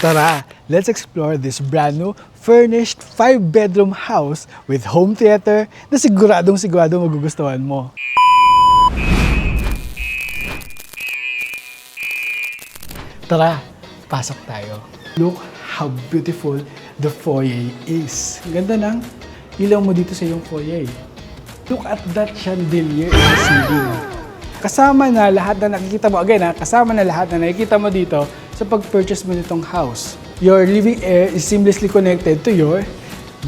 Tara, let's explore this brand new, furnished 5-bedroom house with home theater na siguro magugustuhan mo. Tara, pasok tayo. Look how beautiful the foyer is. Ganda ng ilaw mo dito sa iyong foyer. Look at that chandelier in the ceiling. Kasama na lahat na nakikita mo, kasama na lahat na nakikita mo dito sa pag-purchase mo nitong house. Your living area is seamlessly connected to your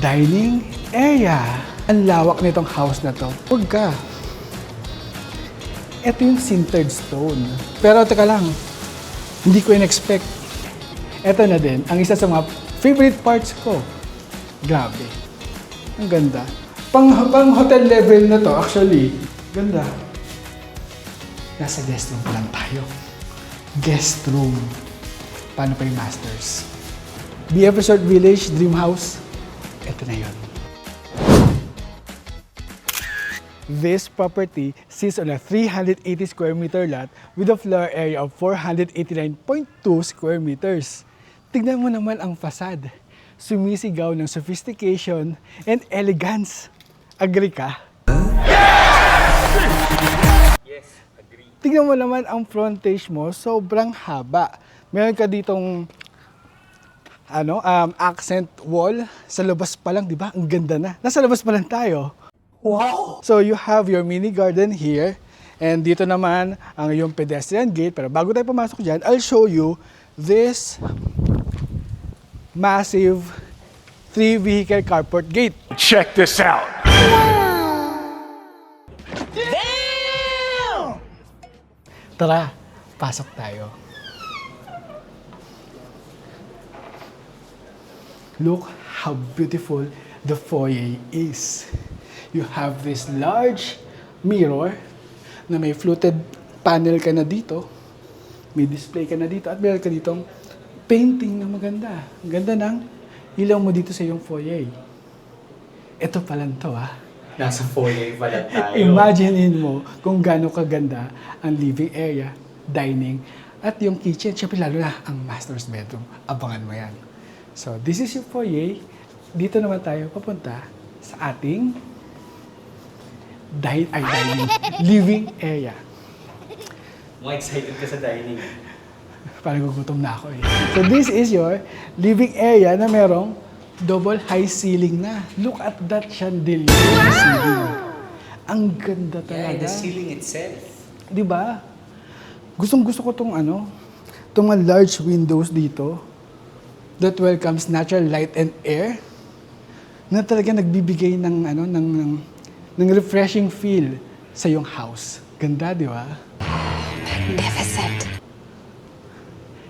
dining area. Ang lawak nitong house na to. Huwag ka. Ito yung sintered stone. Pero teka lang, hindi ko in-expect. Ito na din, ang isa sa mga favorite parts ko. Grabe. Ang ganda. Pang hotel level na to, actually. Ganda. Nasa guest room pa lang tayo. Guest room. Paano pa yung masters? BF Resort Village, Dream House. Ito na yun. This property sits on a 380 square meter lot with a floor area of 489.2 square meters. Tignan mo naman ang fasad. Sumisigaw ng sophistication and elegance. Agree ka? Yes, agree. Tignan mo naman ang frontage mo, sobrang haba. Meron ka ditong accent wall. Sa labas pa lang, di ba? Ang ganda na. Nasa labas pa lang tayo. Wow! So you have your mini garden here. And dito naman ang iyong pedestrian gate. Pero bago tayo pumasok dyan, I'll show you this massive 3-vehicle carport gate. Check this out. Tara, pasok tayo. Look how beautiful the foyer is. You have this large mirror na may fluted panel ka na dito. May display ka na dito at meron ka ditong painting na maganda. Ang ganda ng ilaw mo dito sa iyong foyer. Ito pa lang to Nasa foyer pala tayo. Imaginein mo kung gaano kaganda ang living area, dining, at yung kitchen. Siyempre lalo na ang master's bedroom. Abangan mo yan. So, this is your foyer. Dito naman tayo papunta sa ating dining, living area. Mga excited ka sa dining. Parang gugutom na ako eh. So, this is your living area na merong double high ceiling na. Look at that chandelier in the ceiling. Ang ganda talaga. Yeah, the ceiling itself. Di ba? Gustong-gusto ko tong mga large windows dito that welcomes natural light and air na talaga nagbibigay ng refreshing feel sa yung house. Ganda, di ba? Magnificent.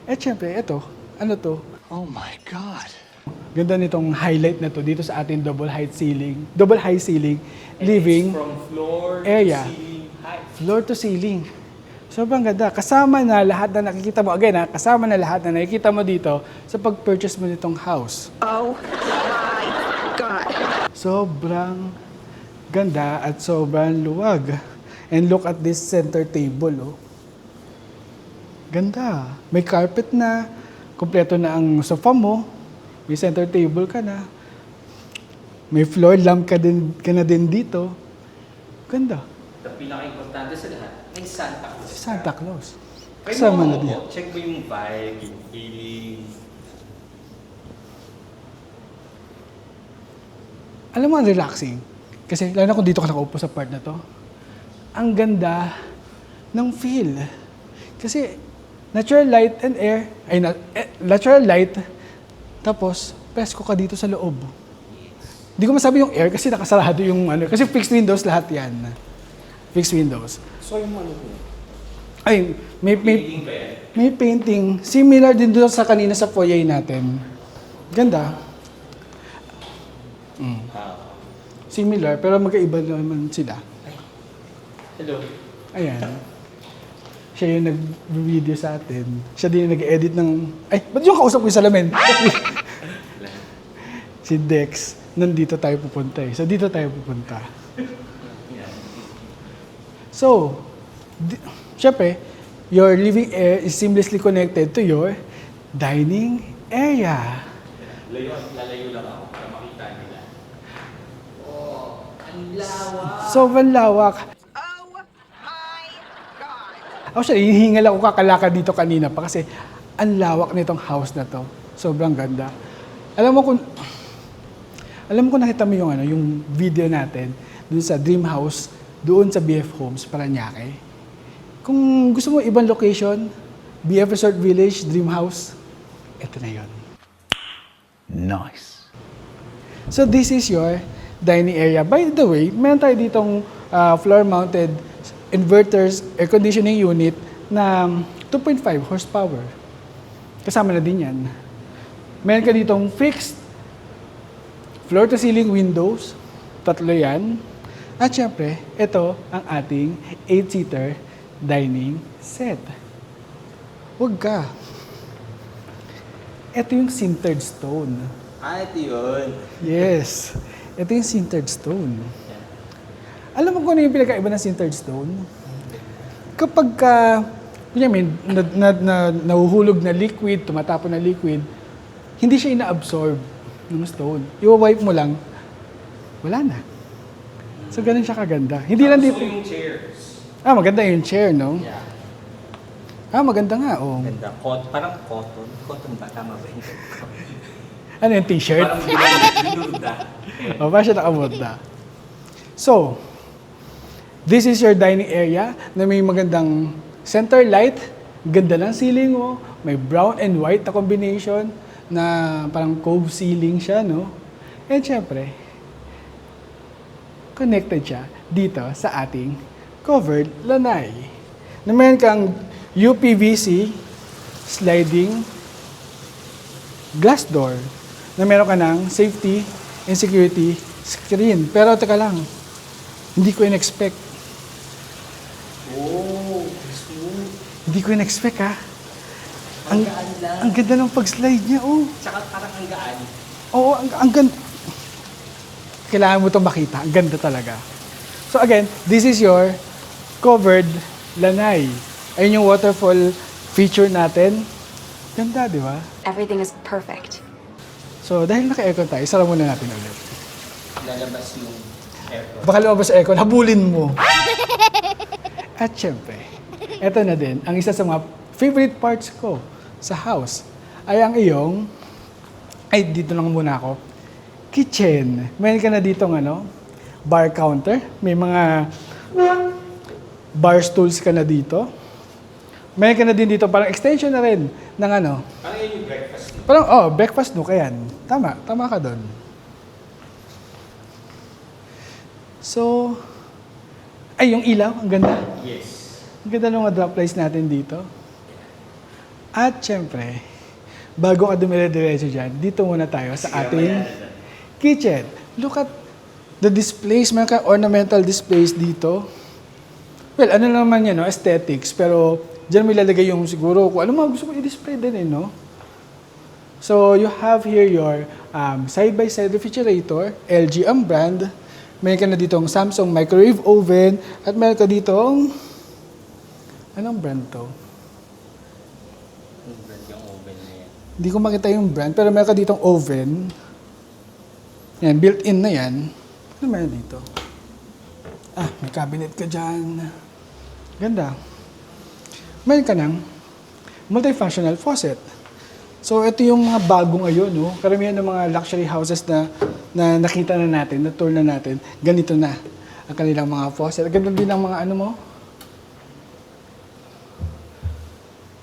At syempre, ito, ano to? Oh my God. Ganda nitong highlight na to dito sa ating double high ceiling living From floor area. to ceiling height. Floor to ceiling. Sobrang ganda. Kasama na lahat na nakikita mo, kasama na lahat na nakikita mo dito sa pag-purchase mo nitong house. Oh my God. Sobrang ganda at sobrang luwag. And look at this center table, oh. Ganda. May carpet na, kompleto na ang sofa mo, may center table ka na, may floor lamp ka na din dito. Ganda. At pinaka-importante sa lahat, may Santa Claus. Si Santa Claus. Kaya Kasama mo, na din. check mo yung vibe, yung feeling. Alam mo, ang relaxing. Kasi lalo na kung dito ka nakaupo sa part na to, ang ganda ng feel. Kasi natural light and air, natural light, tapos presko ka dito sa loob. Hindi ko masabi yung air kasi nakasarado yung kasi fixed windows lahat yan. Fixed windows. So yung ano po? Ay, Feeling ba yan? may painting. Similar din doon sa kanina sa foyer natin. Ganda. Similar, pero magkaiba naman sila. Hello. Ayan. Siya yung nag-video sa atin. Siya din yung nag-edit ng... Ay, ba't yung kausap ko yung salamin? Si Dex. Nandito tayo pupunta eh. So, dito tayo pupunta. So, syempre, your living area is seamlessly connected to your dining area. Lalayo lang ako para makita nila. Oh, ang lawak. Sobrang lawak. Oh my God. Actually, hihingal ako kakalakad dito kanina pa kasi ang lawak nitong house na to. Sobrang ganda. Alam mo kung nakita mo yung yung video natin dun sa Dream House doon sa BF Homes Parañaque. Kung gusto mo ibang location, BF Resort Village, Dream House, ito na yon. Nice. So this is your dining area. By the way, meron tayo ditong floor-mounted inverters, air conditioning unit na 2.5 horsepower. Kasama na din yan. Meron ka ditong fixed floor-to-ceiling windows. Tatlo yan. At syempre, ito ang ating 8-seater dining set. Huwag ka. Ito yung sintered stone. Ito yun. Yes. Ito yung sintered stone. Alam mo kung ano yung pinakaiba ng sintered stone? Kapag nahuhulog na liquid, tumatapon na liquid, hindi siya ina-absorb ng stone. I-wipe mo lang, wala na. So, ganun siya kaganda. Hindi lang dito. So yung chairs. Maganda yung chair, no? Yeah. Maganda nga, oh. Ganda. Parang cotton. Cotton ba? Tama ba? Ano yung t-shirt? Parang binuda. Parang siya nakabuta. So, this is your dining area na may magandang center light. Ganda ng ceiling mo. May brown and white na combination na parang cove ceiling siya, no? And syempre, connected siya dito sa ating covered lanai. Na meron kang UPVC sliding glass door na meron ka ng safety and security screen. Pero teka lang, hindi ko in-expect. Oh, smooth. Hindi ko in-expect, ha? Ang gaan lang. Ang ganda ng pag-slide niya, oh. Tsaka parang ang gaan. Oo, ang ganda. Kailangan mo itong makita. Ang ganda talaga. So again, this is your covered lanai. Ayun yung waterfall feature natin. Ganda, di ba? Everything is perfect. So dahil naka-aircon tayo, isara muna natin ulit. Lalabas yung aircon. Baka lumabas sa aircon, habulin mo. At syempre, eto na din, ang isa sa mga favorite parts ko sa house ay ang iyong, dito lang muna ako, kitchen. Meron ka na ditong bar counter. May mga bar stools ka na dito. Meron ka na din dito, parang extension na rin ng Parang yun yung breakfast. parang, breakfast nook yan. Tama ka doon. So, yung ilaw, ang ganda. Yes. Ang ganda ng mga drop lights natin dito. At syempre, bago ka dumire-diretso dyan, dito muna tayo sa ating kitchen. Look at the displays. Meron ka ornamental displays dito. Well, ano naman yan, no? Aesthetics. Pero dyan mo ilalagay yung siguro kung ano mga gusto mo i-display din, no? So, you have here your side-by-side refrigerator, LG ang brand. Meron ka na ditong Samsung microwave oven. At meron ka ditong, anong brand to? Yung brand yung oven na yan. Hindi ko makita yung brand, pero meron ka ditong oven. Yan, built-in na yan. Ano meron dito? May cabinet ka dyan. Ganda. Meron ka ng multifunctional faucet. So, ito yung mga bago ngayon, no? Karamihan ng mga luxury houses na nakita na natin, na tour na natin, ganito na ang kanilang mga faucet. Ganda din ang mga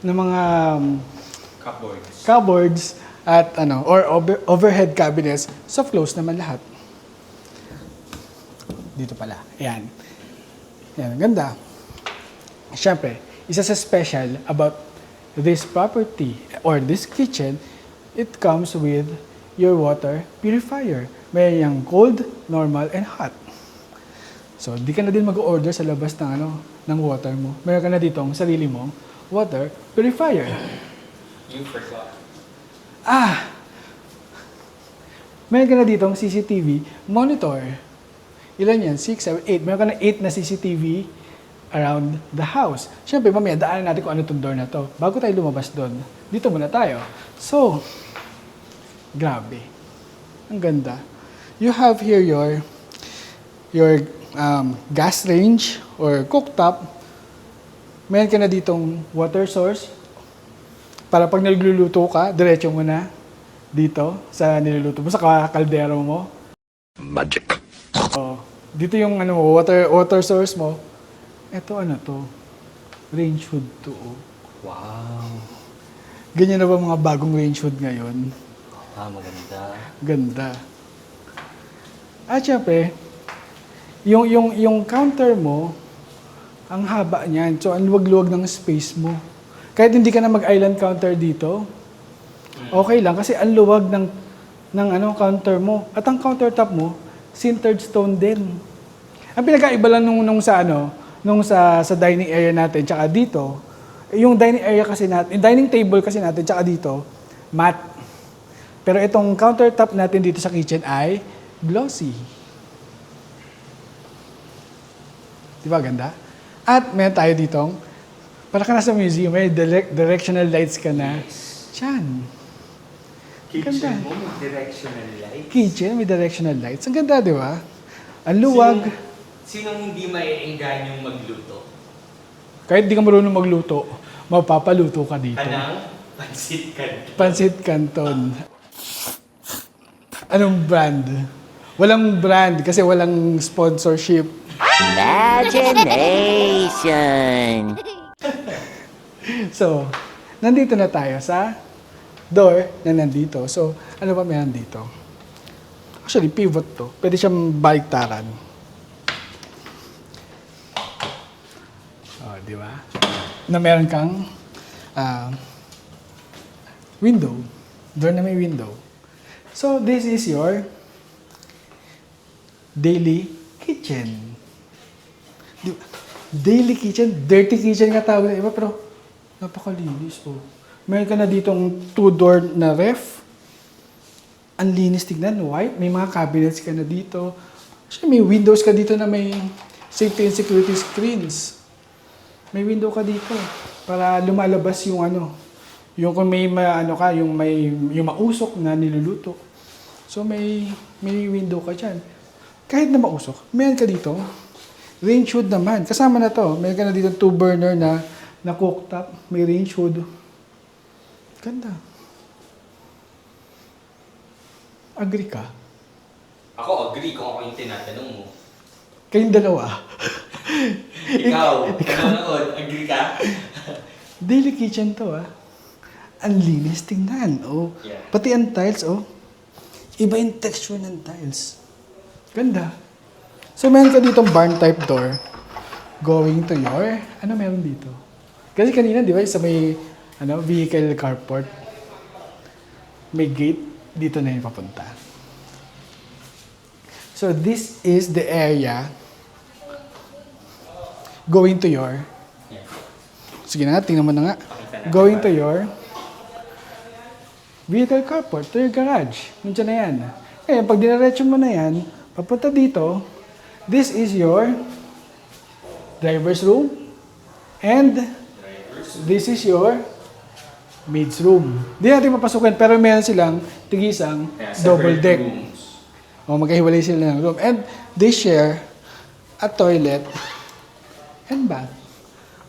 ng mga cupboards at or overhead cabinets. Soft close naman lahat. Dito pala. Ayan. Ayan, ganda. Siyempre, isa sa special about this property or this kitchen, it comes with your water purifier. May yung cold, normal, and hot. So, di ka na din mag-order sa labas ng water mo. Meron ka na ditong sarili mong water purifier. You forgot. Meron ka na ditong CCTV monitor. Ilan yan? 6, 7, 8. Meron ka na 8 na CCTV around the house. Siyempre, mamaya, daanan natin kung ano itong door na to. Bago tayo lumabas doon, dito muna tayo. So, grabe. Ang ganda. You have here your gas range or cooktop. Meron ka na ditong water source. Para pag nagluluto ka, diretso mo na dito sa niluluto mo, sa kaldero mo. Magic. Oh, dito yung ano mo, water source mo. Ito ano to? Range hood to. Oh. Wow. Ganyan na ba mga bagong range hood ngayon? Maganda. Ganda. At syempre, yung counter mo, ang haba niyan. So, ang luwag-luwag ng space mo. Kahit hindi ka na mag-island counter dito, okay lang kasi ang luwag ng counter mo. At ang countertop mo, sintered stone din. Ang pinagkaiba lang nung sa dining area natin tsaka dito, yung dining area kasi natin, yung dining table kasi natin tsaka dito, matte. Pero itong countertop natin dito sa kitchen ay glossy. Di ba ganda? At meron tayo ditong, para ka nasa museum, may directional lights ka na. Diyan. Kitchen mo, may directional light. Kitchen, may directional lights. Ang ganda, di ba? Ang luwag. Sinong hindi maienggan yung magluto? Kahit di ka marunong magluto, mapapaluto ka dito. Anang pansit canton. Pansit Canton. Anong brand? Walang brand kasi walang sponsorship. Imagination. So, nandito na tayo sa door na nandito. So, ano ba meron dito? Actually, pivot to. Pwede siyang baliktaran. Oh, di ba? Na meron kang window. Door na may window. So, this is your daily kitchen. Di ba? Daily kitchen, dirty kitchen nga tawag ng iba, pero napakalinis po. Meron ka na ditong 2-door na ref. Ang linis tignan, white. May mga cabinets ka na dito. Actually, may windows ka dito na may safety and security screens. May window ka dito para lumalabas yung yung kung may yung mausok na niluluto. So may window ka diyan. Kahit na mausok, meron ka dito. Range hood naman. Kasama na to. Meron ka na dito 2-burner na cooktop. May range hood. Ganda. Agree ka? Ako agree kung ako yung tinatanong mo. Kayong dalawa. Ikaw, nanonood, agree ka? Daily kitchen to Ang linis tingnan. Oh. Yeah. Pati ang tiles, oh. Iba yung texture ng tiles. Ganda. So, meron ka ditong barn type door. Going to your... Ano meron dito? Kasi kanina, di ba, sa may vehicle carport, may gate, dito na yung papunta. So, this is the area going to your... Yeah. Sige na, tingnan mo na nga. Going to your vehicle carport, to your garage. Nandiyan na yan. Ngayon, pag dinaretso mo na yan, papunta dito, this is your driver's room and this is your maid's room. Di natin papasukin, pero meron silang tigisang double deck. O, magkahiwalay sila ng room. And they share a toilet and bath.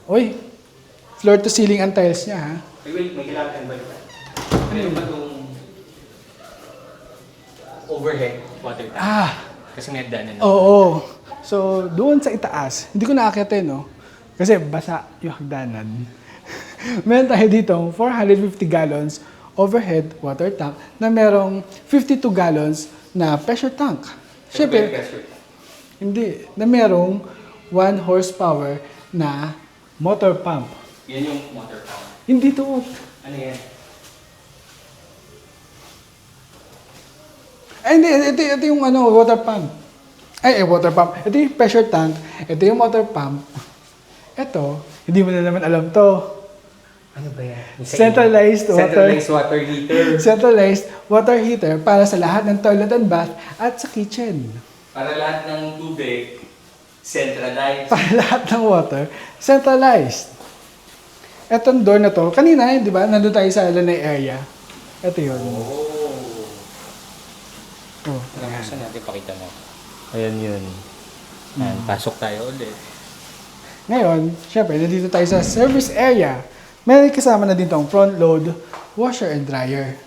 Uy, floor to ceiling ang tiles niya, ha? Wait, may kailangan ba ito? Meron ba itong overhead water tank? Kasi may daanan na. Oo. So, doon sa itaas, hindi ko naakyatin, no? Kasi basa yung hagdanan. Meron tayo dito 450 gallons overhead water tank na merong 52 gallons na pressure tank. Siyempre, hindi. Na merong 1 horsepower na motor pump. Yan yung motor pump. Hindi to. Ano yan? Ay, hindi. Ito yung water pump. Water pump. Ito yung pressure tank. Ito yung motor pump. Ito, hindi mo na naman alam to. Ano ba yan? Centralized water heater. Centralized water heater para sa lahat ng toilet and bath at sa kitchen. Para lahat ng tubig Centralized. Para lahat ng water, centralized. Etong door na to, kanina, di ba, nandun tayo sa Lanay area. Ito yun. Oh, Saan natin pakita mo? Ayan yun. Ayan, pasok tayo ulit. Ngayon, syempre, nandito tayo sa service area. May kasama na dito ang front load, washer and dryer.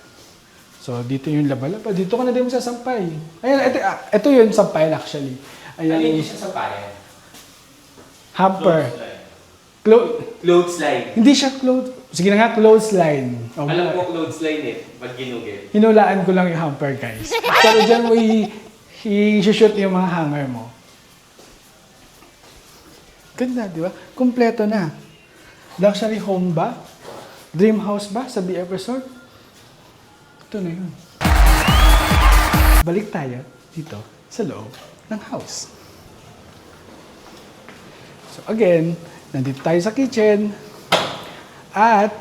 So, dito yung laba-laba. Dito ka na din sasampay. Ayan, ito yung sampay actually. Ayan, Hindi siya sa payan. hamper. Clothesline. Hindi siya sige na nga, clothesline. Oh, Alam ko clothesline eh. Pag ginugit. hinulaan ko lang yung hamper, guys. Pero dyan mo i-shoot yung mga hanger mo. Ganda, di ba? Kompleto na. Luxury home ba? Dream house ba sa BF Resort? Ito na yun. Balik tayo dito sa loob ng house. So again, nandito tayo sa kitchen. At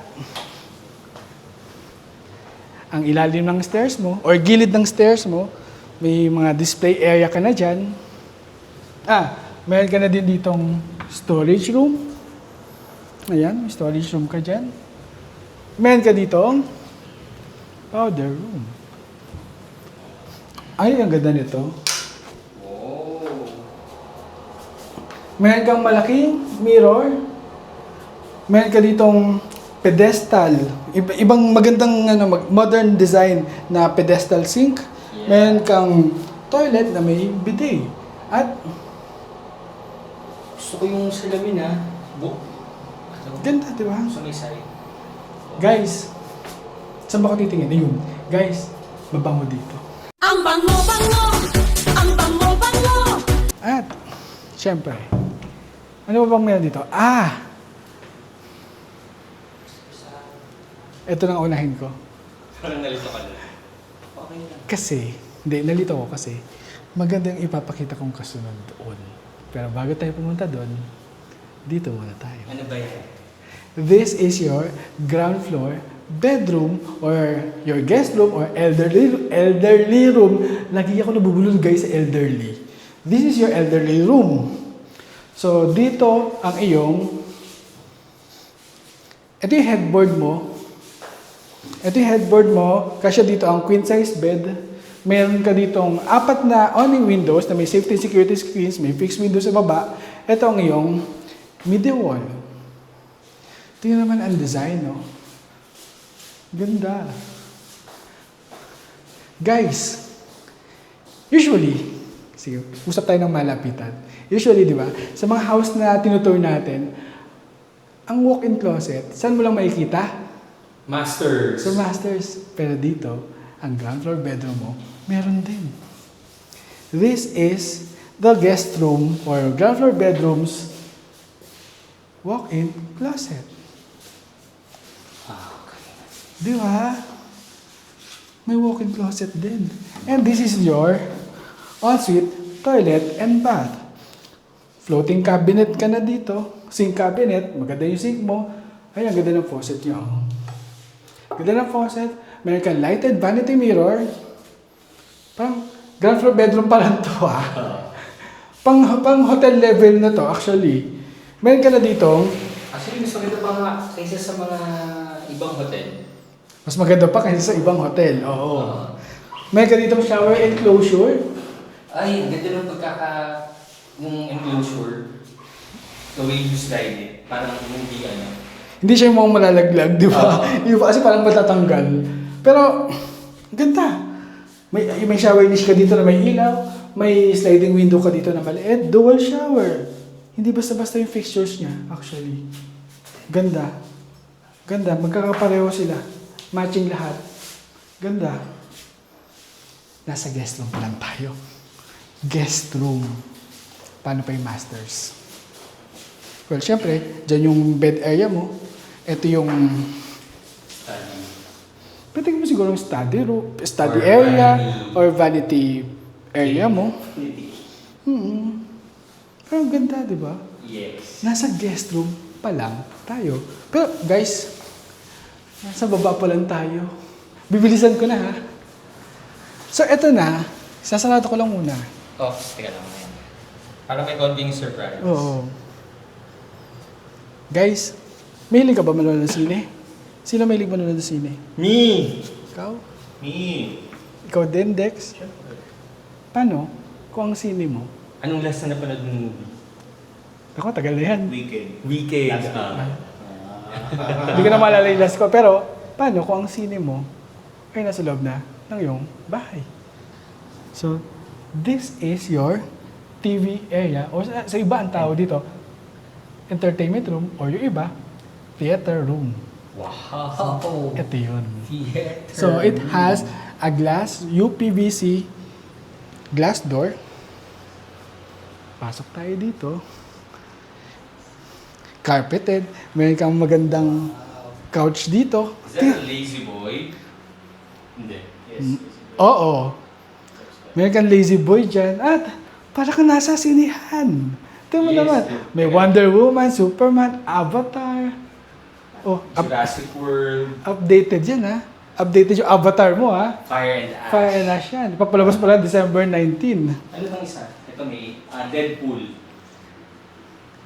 ang ilalim ng stairs mo, or gilid ng stairs mo, may mga display area ka na dyan. Meron ka na din ditong storage room. Ayan, may storage room ka dyan. Meron ka ditong powder room. Ay, ang ganda nito. Meron kang malaking mirror. Meron ka ditong pedestal. Ibang magandang modern design na pedestal sink. Meron kang toilet na may bidet. At Gusto ko yung salamin ha. ganda, di ba? Sa may side. Guys, saan ba ka titingin? Ayun. Guys, mabango dito. Ang bango-bango! Ang bango-bango! At, syempre, ano ba bang meron dito? Ito nang unahin ko. Parang nalito ka na. Okay lang. Kasi, nalito ko kasi, maganda yung ipapakita kong kasunod doon. Pero bago tayo pumunta doon, dito muna tayo. Ano ba yan? This is your ground floor bedroom or your guest room or elderly room. Lagi ako nabubulol guys sa elderly. This is your elderly room. So, dito ang ito yung headboard mo. Ito yung headboard mo. Kasi dito ang queen size bed. Meron ka ditong 4 na awning windows na may safety and security screens, may fixed windows sa baba. Ito ang iyong middle wall. Tingnan naman ang design, no? Ganda. Guys, usually, sige, usap tayo ng malapitan. Usually, di ba, sa mga house na tinutour natin, ang walk-in closet, saan mo lang makikita? Masters. Sa masters. Pero dito, ang ground floor bedroom mo, meron din. This is the guest room or ground floor bedroom's walk-in closet. Di ba? May walk-in closet din. And this is your ensuite toilet and bath. Floating cabinet ka na dito. Sink cabinet. Maganda yung sink mo. Ay, ang ganda ng faucet nyo. Ganda ng faucet. Meron kang lighted vanity mirror. Parang ground floor bedroom pa lang to pang hotel level na to actually. Meron ka na ditong Actually, mas maganda pa nga kaysa sa mga ibang hotel. mas maganda pa kaysa sa ibang hotel. Oo. Meron ka ditong shower enclosure. Ay, ang ganda ng yung enclosure. The way you slide it. Parang hindi Hindi siya yung mga malalaglag, di ba? Yung kasi parang matatanggal. Pero, ganda. May shower niche ka dito na may ilaw. May sliding window ka dito na maliit. Dual shower. Hindi basta-basta yung fixtures niya, actually. Ganda. Ganda. Magkakapareho sila. Matching lahat. Ganda. Nasa guest room pa lang tayo. Guest room. Paano pa yung masters? Well, syempre, dyan yung bed area mo. Ito yung pwede mo siguro yung study area or vanity area mo. Pero ang ganda, di ba? Yes. Nasa guest room pa lang tayo. Pero guys, nasa baba pa lang tayo. Bibilisan ko na ha. So eto na, sasarado ko lang muna. Oh, teka lang. Para may konting surprise. Oo. Guys, mahilig ka ba manonood ng sine? Sino mahilig manonood ng sine? Me! Ikaw? Me! Ikaw din, Dex? Paano? Kung ang sine mo? Anong last na napanood ng movie? Ako, tagal na yan. Weekend. Hindi ko na maalala yung last ko. Pero, paano kung ang sine mo ay nasa loob na ng iyong bahay? So, this is your TV area. O sa iba ang tao dito, entertainment room, or yung iba, theater room. Wow! Ito yun. Theater. So, it has a glass, UPVC glass door. Pasok tayo dito. Carpeted. Meron kang magandang couch dito. Is that a lazy boy? Hindi. Yes. Oo. Meron kang lazy boy dyan. At para kang nasa sinihan. Tingnan mo Yes, naman. May Wonder Woman, Superman, Avatar. Oh, Jurassic World. updated yan ha. Updated yung avatar mo ha. Fire and Ash. Fire and Ash yan. Papalabas pala December 19. Ano bang isa? Ito may Deadpool.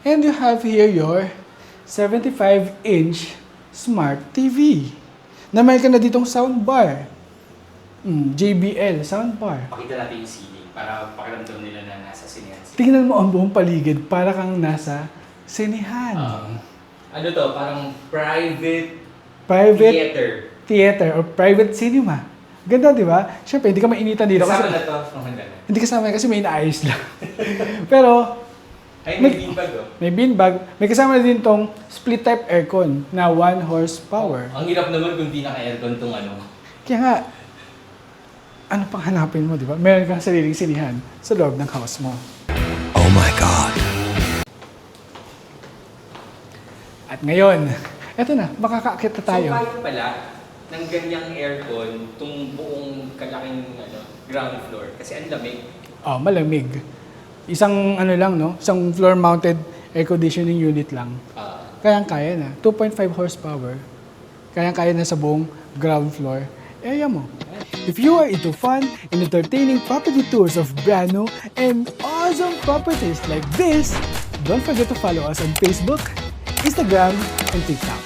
And you have here your 75-inch smart TV. Na may ka na ditong soundbar. JBL soundbar. Pakita natin yung ceiling para pakiramdam nila na nasa sinehan sila. Tingnan mo ang buong paligid para kang nasa sinihan. Ano to? Parang private Private theater. or private cinema. Ganda, di ba? Siyempre, hindi ka mainitan dito. Kasama Kasi, na to. Oh, handa na. hindi kasama yan kasi may inaayos lang. Pero, Ay, may beanbag oh. may beanbag. May kasama na din tong split type aircon na 1 horsepower. Ang hirap naman kung di naka-aircon tong ano. Kaya nga, ano pang hanapin mo, di ba? Meron kang sariling sinihan sa loob ng house mo. Oh my God. At ngayon, eto na, makakaakit na tayo. So, kaya pala ng ganyang aircon itong buong kalaking ground floor. Kasi ang lamig. Oh, malamig. Isang ano lang, no? Isang floor-mounted air conditioning unit lang. Kayang-kaya na. 2.5 horsepower. Kayang-kaya na sa buong ground floor area mo. If you are into fun and entertaining property tours of brand new and awesome properties like this, don't forget to follow us on Facebook, Instagram, and TikTok.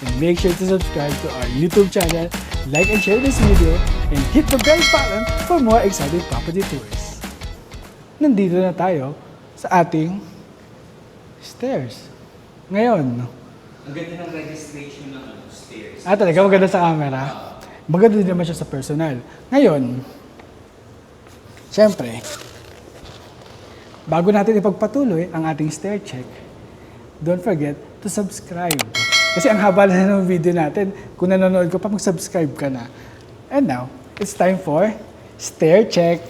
And make sure to subscribe to our YouTube channel, like and share this video, and hit the bell button for more exciting property tours. Nandito na tayo sa ating stairs. Ngayon, Ang ganda ng registration ng stairs. talaga maganda sa camera. Maganda din naman siya sa personal. Ngayon, syempre, bago natin ipagpatuloy ang ating stair check, don't forget to subscribe. Kasi ang haba na ng video natin, kung nanonood ka pa, mag-subscribe ka na. And now, it's time for stair check.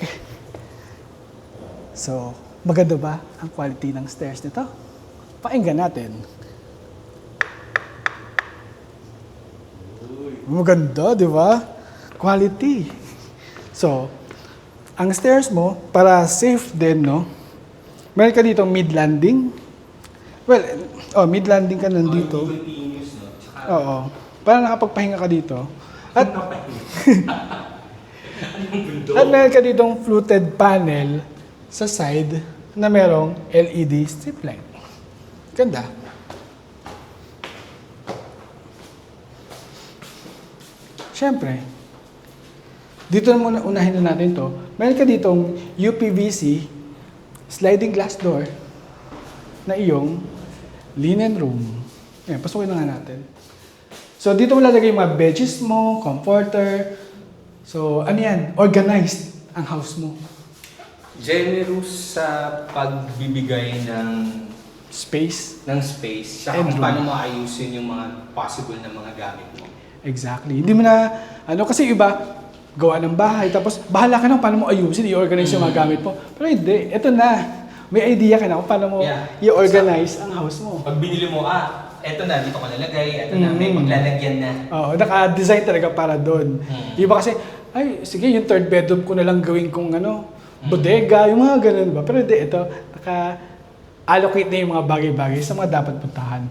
So, maganda ba ang quality ng stairs nito? Pakinggan natin. Maganda, di ba? Quality. So, ang stairs mo, para safe din, no? Meron ka dito mid-landing. Well, mid-landing ka nandito. Continuous, no? Tsaka, Oo. Para nakapagpahinga ka dito. At, at meron ka ditong fluted panel sa side na merong LED strip light. Ganda. Siyempre, dito na muna unahin na natin to. Meron ka ditong UPVC sliding glass door na iyong linen room. Ayan, pasukin na nga natin. So, dito mo lalagay yung mga bedsheets mo, comforter. So, ano yan? Organized ang house mo. generous sa pagbibigay ng Space. space. Saka And kung room. paano maayusin yung mga possible na mga gamit mo. Exactly. Hindi mo na, kasi iba, gawa ng bahay, tapos bahala ka na kung paano mo ayusin, i-organize yung mga gamit mo. Pero hindi, eto na. May idea ka na kung paano mo i-organize ang house mo. Pag binili mo, eto na, dito ko nalagay, eto na, may maglalagyan na. Oo, naka-design talaga para doon. Iba kasi, sige, yung third bedroom ko na lang gawin kong bodega, yung mga ganun ba. Pero hindi, ito, naka-allocate na yung mga bagay-bagay sa mga dapat puntahan.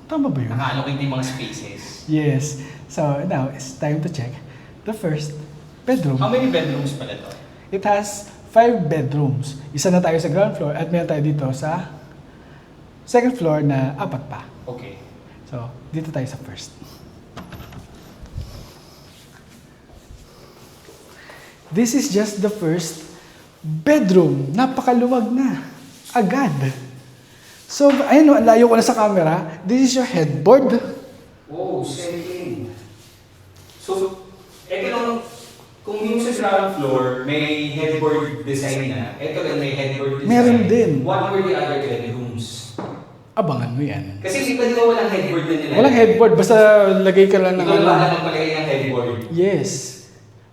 Tama ba yun? Naka-allocate yung mga spaces. Yes. So, now, it's time to check the first bedroom. How many bedrooms pala to? It has 5 bedrooms. Isa na tayo sa ground floor at meron tayo dito sa second floor na 4 pa. Okay. So, dito tayo sa first. This is just the first bedroom. Napakaluwag na. Agad. So, ayun, ang layo ko na sa camera. This is your headboard. Wow, setting. So, eto lang, kung yung sa ground floor, may headboard design na. Eto lang may headboard design. Meron din. What were the other bedrooms? Abangan mo yan. Kasi iba di ba walang headboard na nila? Walang headboard, basta lagay ka lang ng Ikaw ano. wala nang palagay ng headboard. Yes.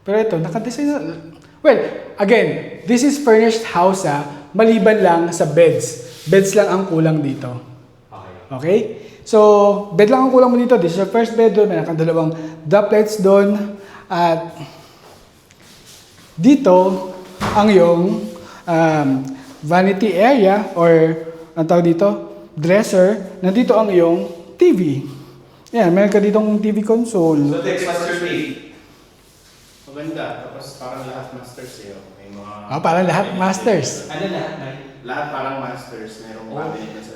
Pero ito, nakadesign na. Well, again, this is furnished house maliban lang sa beds. Beds lang ang kulang dito. Okay. Okay? So, bed lang ang kulang mo dito. This is your first bedroom. May nakadalawang droplets doon. At dito, ang iyong vanity area or ang tawag dito, dresser. Nandito ang iyong TV. Yan, meron ka ditong TV console. So, text master page. Maganda. Tapos parang lahat masters eh. May mga... Parang lahat masters. Ano lahat na? Lahat parang masters. Merong cabinet na sa...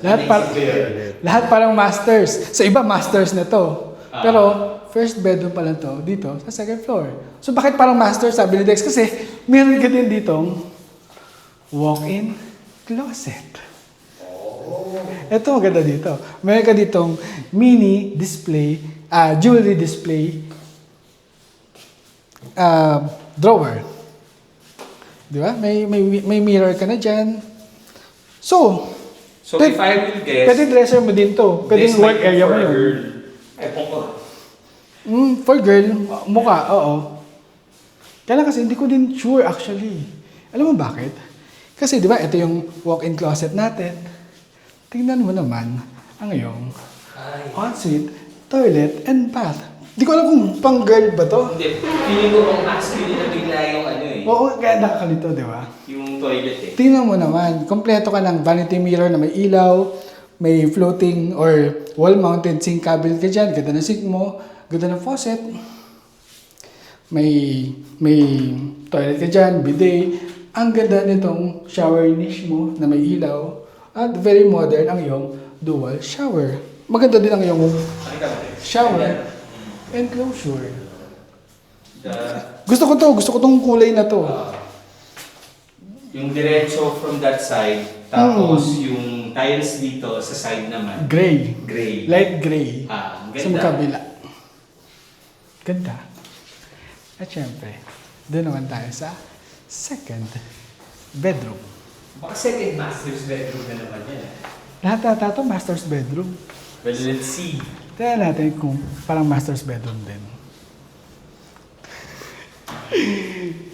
Lahat parang masters. Sa iba, masters na to. Pero, first bedroom pa lang to, dito, sa second floor. So, bakit parang masters, sabi ni Dex? Kasi, meron ka din ditong walk-in closet. Ito, maganda dito. Meron ka ditong mini display, jewelry display, drawer. Di ba? May mirror ka na dyan. So if I will guess, pwede dresser mo din to. Pwede this work might be area mo for a yun. girl. Ewan ko. For girl, mukha, oo. Kaya lang kasi hindi ko din sure actually. Alam mo bakit? Kasi di ba, ito yung walk-in closet natin. Tingnan mo naman ang iyong ensuite, toilet, and bath. Di ko alam kung pang girl ba to. Hindi. Feeling ko pang masculine na bigla yung ano eh. Oo, kaya nakakalito, di ba? Yung toilet eh. Tingnan mo naman, kompleto ka ng vanity mirror na may ilaw, may floating or wall-mounted sink cabinet ka dyan, ganda ng sink mo, ganda ng faucet, may toilet ka dyan, bidet, ang ganda nitong shower niche mo na may ilaw, at very modern ang iyong dual shower. Maganda din ang iyong shower enclosure. Gusto ko tong kulay na to. Yung diretso from that side, tapos yung tiles dito sa side naman. Gray. Gray. Light gray. Ang Sa ganda. kabila. Ganda. At syempre, doon naman tayo sa second bedroom. Baka second master's bedroom na naman yan. Lahat ito master's bedroom. Well, let's see. Tignan natin kung parang master's bedroom din.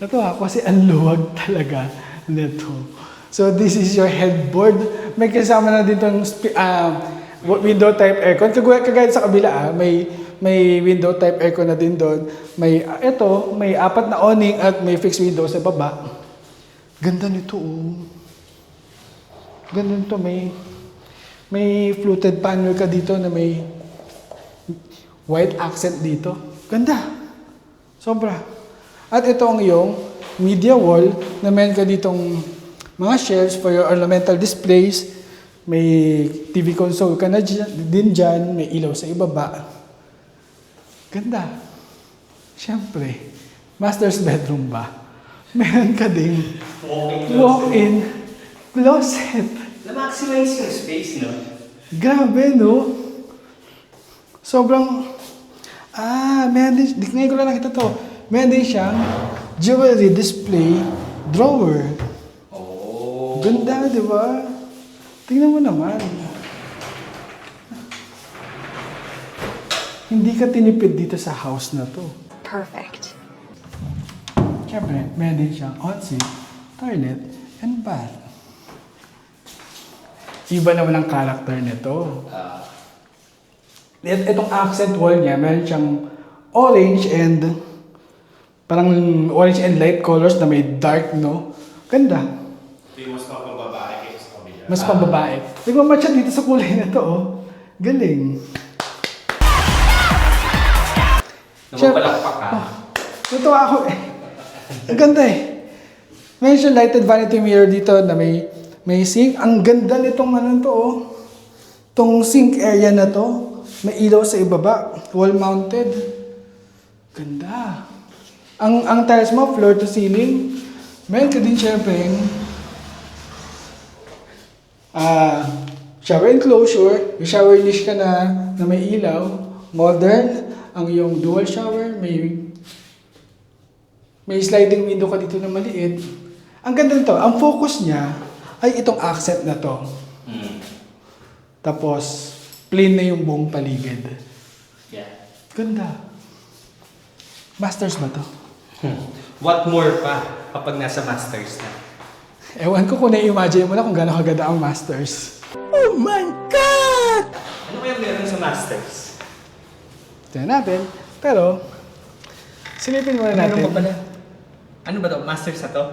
Natuwa ako kasi ang luwag talaga nito. So this is your headboard. May kasama na din itong window type aircon. Kagaya sa kabila, may window type aircon na din doon. May 4 na awning at may fixed window sa baba. Ganda nito oh. Ganda nito, may fluted panel ka dito na may white accent dito. Ganda. Sobra. At ito ang iyong media wall na meron ka ditong mga shelves for your ornamental displays. May TV console ka na din dyan. May ilaw sa ibaba. Ganda. Siyempre, master's bedroom ba? Meron ka ding walk-in closet. Na-maximize yung space, no? Grabe, no? Sobrang... meron din... Ngayon ko lang nakita to. Meron din siyang jewelry display drawer. Oh. Ganda, di ba? Tingnan mo naman. Hindi ka tinipid dito sa house na to. Perfect. Siyempre, meron din siyang ensuite, toilet, and bath. Iba naman ang character nito. Itong accent wall niya, meron siyang orange and parang orange and light colors na may dark, no? Ganda. Ito yung mas pambabae kaysa sa kabila. Mas pambabae. Nagmamatch siya dito sa kulay na to, oh. Galing. Napapalakpak ka. Natuwa ako eh. Ang ganda eh. Meron siyang lighted vanity mirror dito na may sink. Ang ganda nitong ano to, oh. Tong sink area na to. May ilaw sa ibaba. Wall mounted. Ganda. Ang tiles mo, floor to ceiling. Meron ka din syempre shower enclosure. May shower niche ka na may ilaw. Modern. Ang iyong dual shower. May sliding window ka dito na maliit. Ang ganda nito. Ang focus niya ay itong accent na to. Tapos, plain na yung buong paligid. Yeah. Ganda. Masters ba to? What more pa kapag nasa masters na? Ewan ko kung na-imagine mo na kung gano'ng kaganda ang masters. Oh my God! Ano kaya meron sa masters? Tignan natin. Pero, silipin muna natin. Meron pa pala. Ano ba to? Masters na to?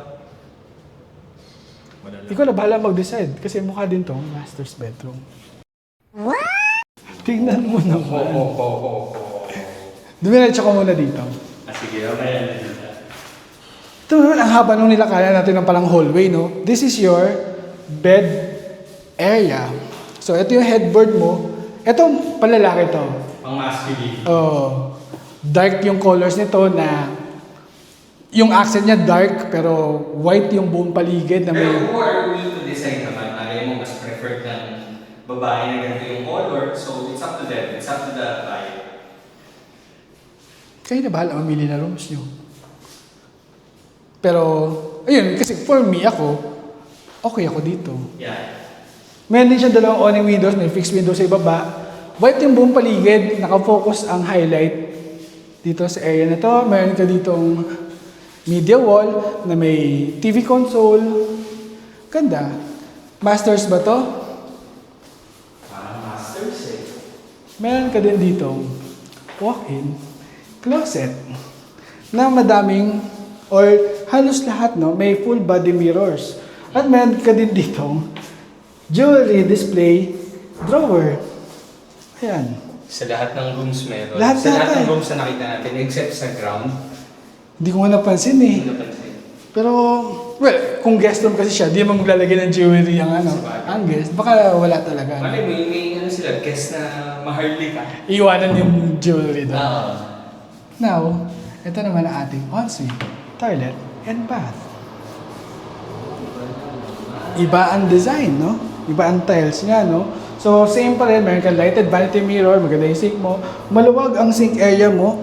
Wala lang. Ikaw na bahala mag-decide kasi mukha din tong master's bedroom. Tingnan mo naman. Dumiretso ko muna dito. Sige, okay. Ito naman, ang haba nung nilakayan natin ng palang hallway, no? This is your bed area. So, ito yung headboard mo. Ito, palalaki to. Pang masculine. Oh, dark yung colors nito na yung accent niya dark pero white yung buong paligid na may... Pero who are we to decide naman? Ayaw mo mas preferred ng babae na ganito yung color. So, it's up to them. It's up to the buyer. Kayo na bahala mamili na rooms nyo. Pero, ayun, kasi for me, okay ako dito. Yeah. Meron din siya dalawang awning windows, may fixed window sa ibaba. White yung buong paligid, nakafocus ang highlight dito sa area na to. Meron ka ditong media wall na may TV console. Ganda. Masters ba to? Masters eh. Meron ka din ditong walk-in closet na madaming or halos lahat, no, may full body mirrors. At meron ka din ditong jewelry display drawer. Ayan. Sa lahat ng rooms meron. Lahat sa lahat yata ng eh. rooms na nakita natin, except sa ground. Hindi ko nga napansin eh. Hindi napansin. Pero, well, kung guest room kasi siya, di mo maglalagay ng jewelry ang ang guest. Baka wala talaga. No? Malay, may ano sila, guess na maharli ka. Iiwanan yung jewelry doon. Oo. Now, ito naman ang ating ensuite, toilet, and bath. Iba ang design, no? Iba ang tiles niya, no? So, same pa rin. Meron kang lighted vanity mirror, maganda yung sink mo. Maluwag ang sink area mo.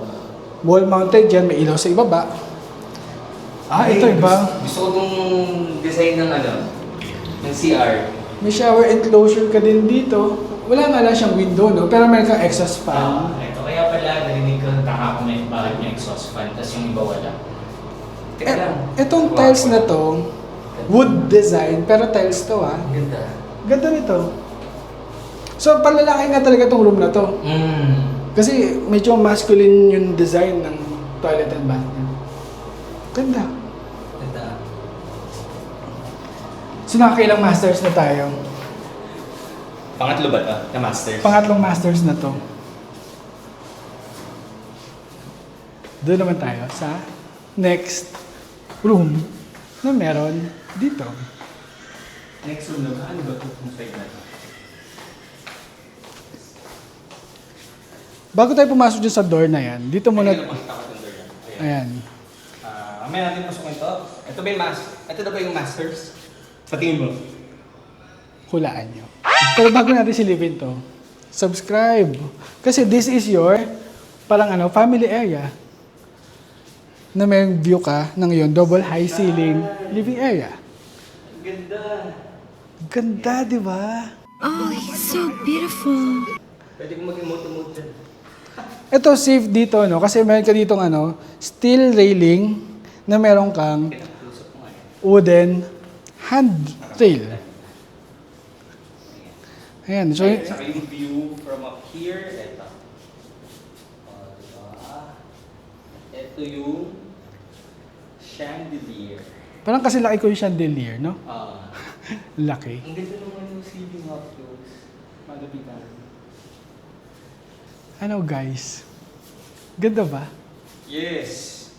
Wall mounted dyan, may ilaw sa ibaba. Ito iba. Gusto ko itong design ng ng CR. May shower enclosure ka din dito. Wala nga lang siyang window, no? Pero meron kang exhaust fan. Ito kaya pala, narinig ko kahapon na bakit may exhaust fan, tapos yung iba wala. Teka lang. Itong tiles na to, wood design, pero tiles to, ah. Ganda. Ganda nito. So, panlalaki nga talaga tong room na to. Kasi medyo masculine yung design ng toilet and bath niya. Ganda. Ganda. So, nakakailang masters na tayo. Pangatlo ba ito? Na masters? Pangatlong masters na to. Doon naman tayo sa next room na meron dito. Next room naman. Ano ba ito kung side na ito? Bago tayo pumasok dyan sa door na yan, dito muna... Ay, nakita ko yung door yan. Ayan. Ayan. May natin pasukin ito. Ito ba yung ito na ba yung masters? Patingin mo. Hulaan nyo. Pero bago natin silipin to, subscribe. Kasi this is your parang family area na may view ka ng yun, double high ceiling living area. Ganda. Ganda, di ba? Oh, he's so beautiful. Pwede ko mag-emote-emote dyan. Ito safe dito, no? Kasi meron ka ditong steel railing na meron kang Pinag-close up mo nga eh. wooden handrail. Ayan. So, Ay, saka yung view from up here, ito. Diba? Ito yung chandelier. parang kasi laki ko yung chandelier, no? Ah. Laki. Ang ganda naman yung ceiling up close. Malapitan. Ano guys? Ganda ba? Yes.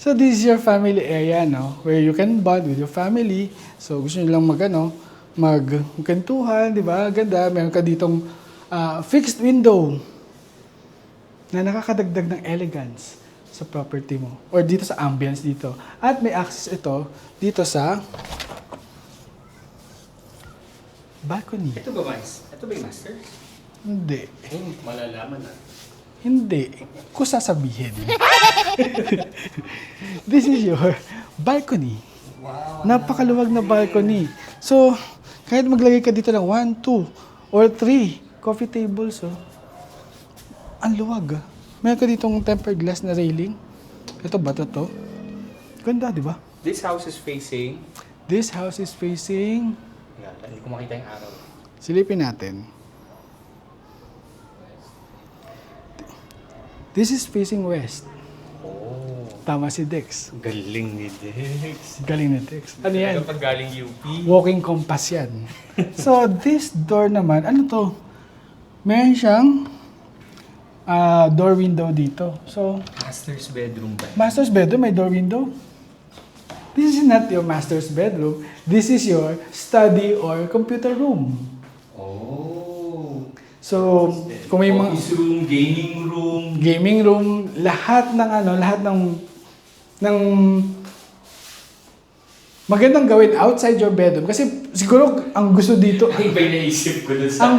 So this is your family area, no? Where you can bond with your family. So gusto niyo lang magkwentuhan, di ba? Ganda. Meron ka ditong fixed window na nakakadagdag ng elegance sa property mo or dito sa ambience dito. At may access ito dito sa balcony. Ito ba, Mas? Ito ba yung master? Hindi. Malalaman na. Hindi. Kung sasabihin. This is your balcony. Wow. Napakaluwag na balcony. So, kahit maglagay ka dito ng 1, 2, or 3 coffee tables, oh. Ang luwag. Meron ka ditong tempered glass na railing. Ito ba to? Ganda, di ba? This house is facing... This house is facing... Hindi ko makita yung araw. Silipin natin. This is facing west. Oh. Tama si Dex. Galing ni Dex. Galing ni Dex. Ano yan? Pag galing UP. Walking compass yan. So, this door naman, ano to? Meron siyang door window dito. So, Master's bedroom ba? master's bedroom, may door window. This is not your master's bedroom. This is your study or computer room. Oh. So, kung may mga Office room, gaming room, lahat ng magandang gawin outside your bedroom. Kasi siguro ang gusto dito, Ay, ba naisip ko dun sa...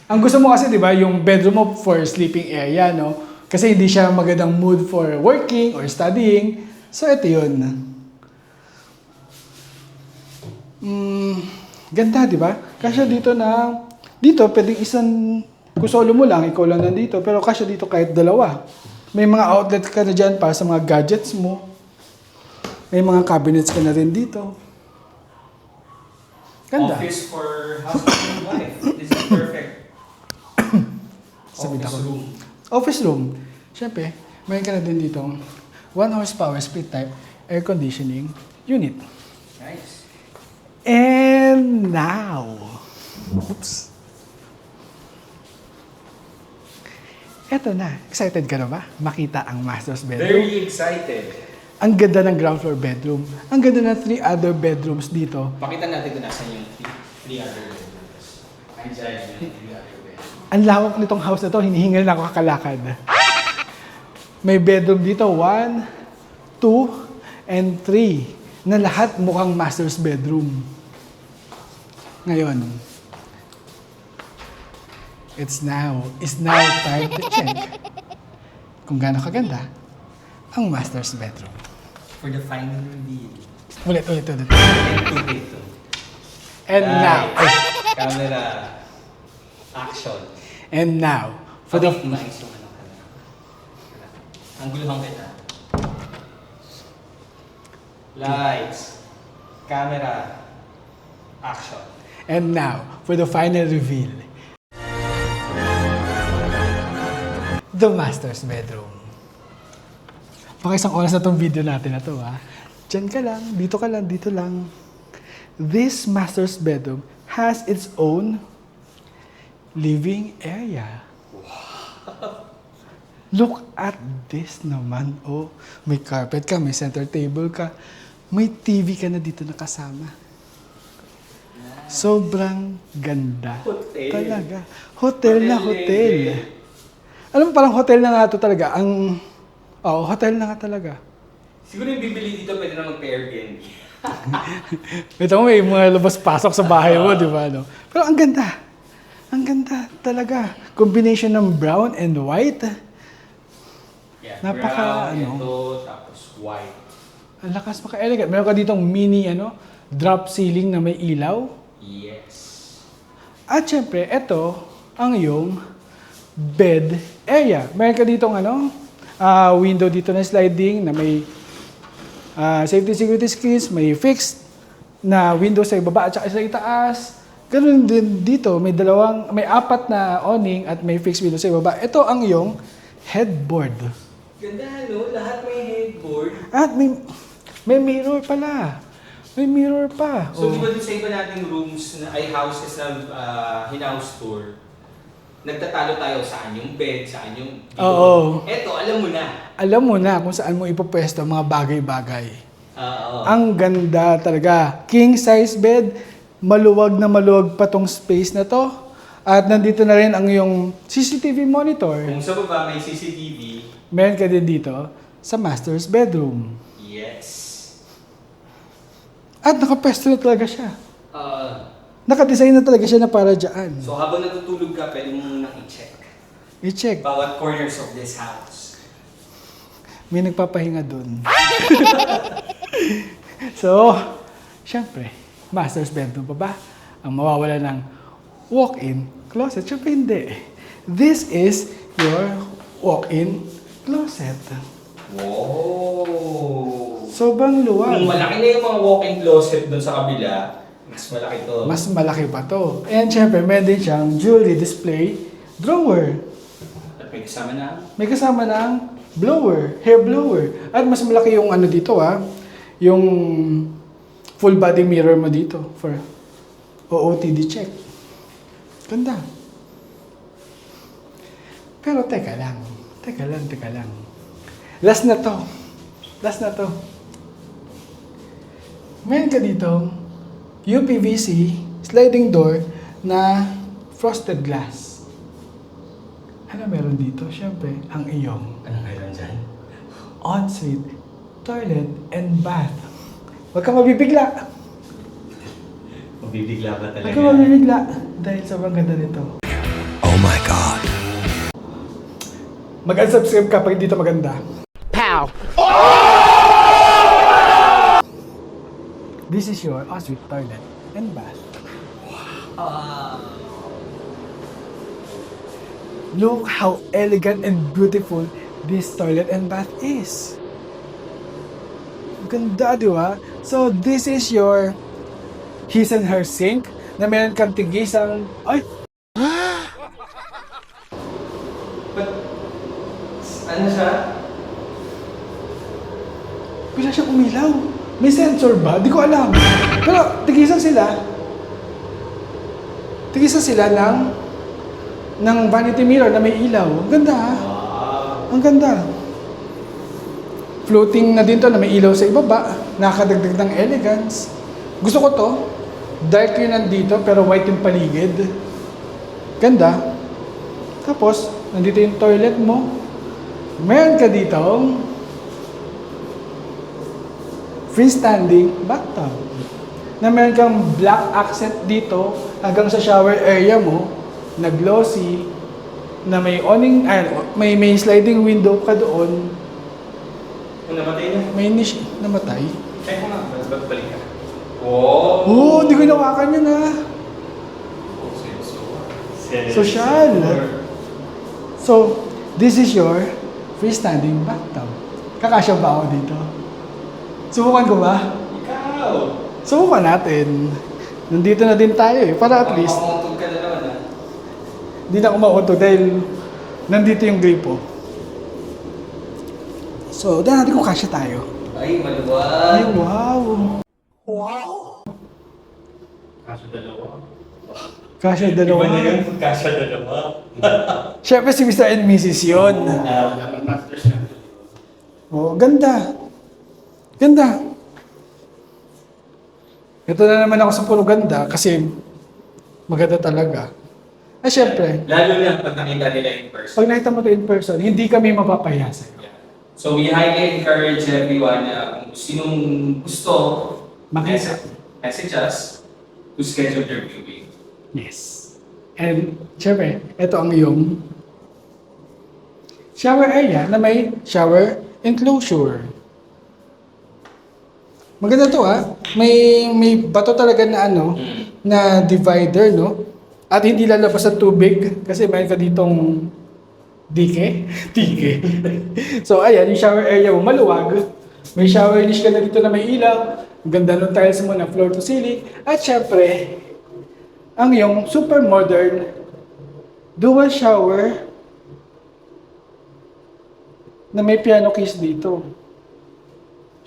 ang gusto mo kasi 'di ba, yung bedroom mo for sleeping area, no? Kasi hindi siya magandang mood for working or studying. So ito 'yun. Ganda, 'di ba? Kasi dito pwedeng isang kung solo mo lang, ikaw lang nandito, pero kasya dito kahit dalawa. May mga outlet ka na dyan para sa mga gadgets mo. May mga cabinets ka na rin dito. Ganda. Office for husband and wife. This is perfect. Sabi Office ako. room. Office room. Siyempre, mayroon ka na din dito 1 horsepower split type air conditioning unit. Nice. And now, oops. Eto na. Excited ka na ba? Makita ang master's bedroom. Very excited. Ang ganda ng ground floor bedroom. Ang ganda ng 3 other bedrooms dito. Pakita natin kung nasan yung three other bedrooms. Andiyan yung 3 other bedrooms. Ang lawak nitong house na to, hinihingal na ako kakalakad. May bedroom dito, 1, 2, and 3. Na lahat mukhang master's bedroom. Ngayon, it's now time to check kung gaano kaganda ang master's bedroom. For the final reveal. Ulit. Ito. And now, Camera. Action. and now, for the Nice yung ano ka na. Ang guluhan kita. Lights. Camera. Action. And now, for the final reveal. The master's bedroom. Baka isang oras na tong video natin na to, ha? Diyan ka lang, dito lang. This master's bedroom has its own living area. Look at this naman, oh. May carpet ka, may center table ka, may TV ka na dito nakasama. Sobrang ganda. Hotel. Talaga. Hotel na hotel. level. Alam mo, parang hotel na nga ito talaga. Hotel na nga talaga. Siguro yung bibili dito pwede na mag-Airbnb. Ito mo, may mga labas-pasok sa bahay mo, di ba? No? Pero ang ganda. Ang ganda talaga. Combination ng brown and white. Yeah, Napaka, brown, ano? ito, tapos white. Ang lakas, maka-elegant. Meron ka ditong mini, drop ceiling na may ilaw. Yes. At syempre, ito ang iyong bed area. Meron ka ditong window dito na sliding na may safety security screens, may fixed na window sa ibaba at saka sa itaas. Ganun din dito, may 4 na awning at may fixed window sa ibaba. Ito ang iyong headboard. Ganda, no? Lahat may headboard. At may mirror pala. May mirror pa. So, di ba dun sa iba nating rooms, houses na hinahouse tour, nagtatalo tayo saan yung bed, saan yung... Oo. Eto, alam mo na. alam mo na kung saan mo ipopwesto ang mga bagay-bagay. Oo. Ang ganda talaga. King size bed, maluwag na maluwag pa tong space na to. At nandito na rin ang iyong CCTV monitor. Kung sa baba may CCTV, Meron ka din dito sa master's bedroom. yes. At nakapwesto na talaga siya. Uh, Nakadesign na talaga siya na para dyan. so habang natutulog ka, pwede mong i-check I-check. bawat corners of this house. May nagpapahinga dun. So, syempre, master's bedroom pa ba? Ang mawawala ng walk-in closet? Syempre hindi. This is your walk-in closet. Wow! Sobrang luwag. Kung malaki na yung mga walk-in closet doon sa kabila, mas malaki to. Mas malaki pa to. And syempre, meron din siyang jewelry display drawer. At may kasama na. May kasama ng blower, hair blower. At mas malaki yung ano dito yung full body mirror mo dito for OOTD check. Ganda. Pero teka lang. Last na to. Meron ka dito UPVC sliding door na frosted glass. Ano meron dito? Siyempre, ang iyong Ano meron dyan? ensuite, toilet, and bath. Huwag kang mabibigla. Mabibigla ba Huwag kang mabibigla. Dahil sobrang ganda nito. Oh my God. Mag-unsubscribe ka pag dito maganda. Pow! This is your ensuite, toilet, and bath. Look how elegant and beautiful this toilet and bath is. Ganda, di ba? So, this is your his and her sink na meron kang tigisang... Ay! But, ano siya? Bigla siya umilaw. May sensor ba? Di ko alam. Pero, tigisan sila. Tigisan sila ng vanity mirror na may ilaw. Ang ganda, ha? Ang ganda. Floating na din to na may ilaw sa ibaba. Nakakadagdag ng elegance. Gusto ko to. Dark yun nandito pero white yung paligid. Ganda. Tapos, nandito yung toilet mo. Meron ka dito freestanding bathtub. Na meron kang black accent dito hanggang sa shower area mo na glossy, na may awning, may sliding window ka doon. Kung namatay na. May niche namatay. Check mo nga. Ba't balik ka? Wow! Oo, hindi ko inawakan yun ha. Social. So, this is your freestanding bathtub. Kakasya ba ako dito? Subukan ko ba? Ikaw! Subukan natin. Nandito na din tayo eh, para at least. Makakutog ka na naman Hindi na ako mauto dahil nandito yung gripo. So, dahil natin kung kasya tayo. Ay, Ay, maluwag! wow! Kaso dalawa. Kasya dalawa. Iba na yun kung kasya dalawa. Siyempre si Mr. and Mrs. yun. Dapat masters na. Oh, ganda. Ganda. Ito na naman ako sa puro ganda kasi maganda talaga. Ay, syempre, Lalo na pag nakita nila in person. pag nakita mo ito in person, hindi kami mapapahiya sa'yo. So we highly encourage everyone na kung sinong gusto, Makita. message us to schedule their viewing. Yes. And, syempre, ito ang iyong shower area na may shower enclosure. Maganda to May bato talaga na na divider, no? At hindi lalabas sa tubig kasi mayroon ka ditong dike. So, ayan, yung shower area mo maluwag. May shower niche ka na dito na may ilaw. Ang ganda ng tiles mo na floor to ceiling. At syempre, ang yung super modern dual shower na may piano case dito.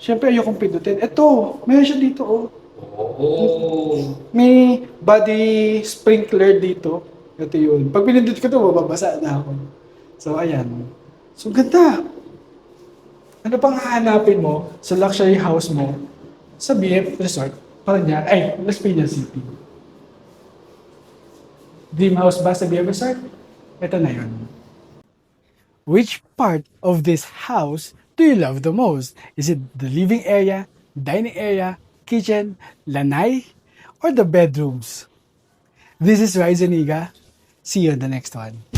Siyempre, ayokong pindutin. Ito, meron siya dito, Oh! May body sprinkler dito. Ito yun. Pag pinindot ko ito, mababasa na ako. So, ayan. So, ganda. Ano pang hahanapin mo sa luxury house mo sa BF Resort, Las Piñas City? Dream house ba sa BF Resort? Ito na yun. Which part of this house do you love the most? Is it the living area, dining area, kitchen, lanai, or the bedrooms? This is Rai Zuniga. See you in the next one.